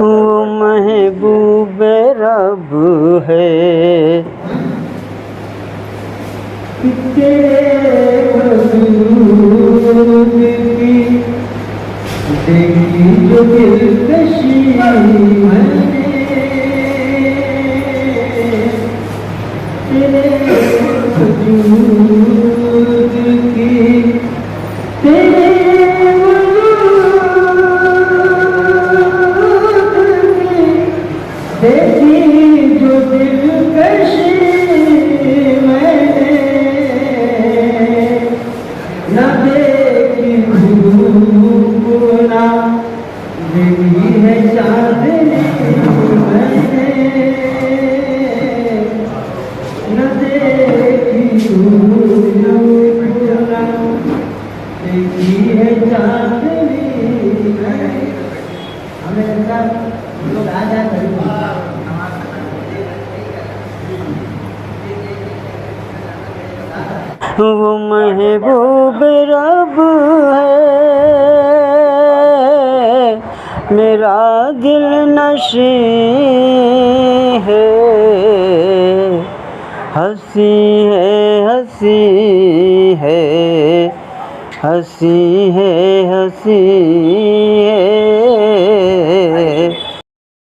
वो महबूब रब है। देखी जो दिलकशी मैंने तेरे वजूद की, तेरे वजूद की देखी जो दिलकशी मैंने न देखी धूप ना देखी है चांदनी मैंने, न देखी धूप ना देखी है चांदनी मैंने। हमें लगता लोग आ जाए वो महबूब रब है, मेरा दिल नशी है। हंसी है हंसी है, हंसी है हंसी है,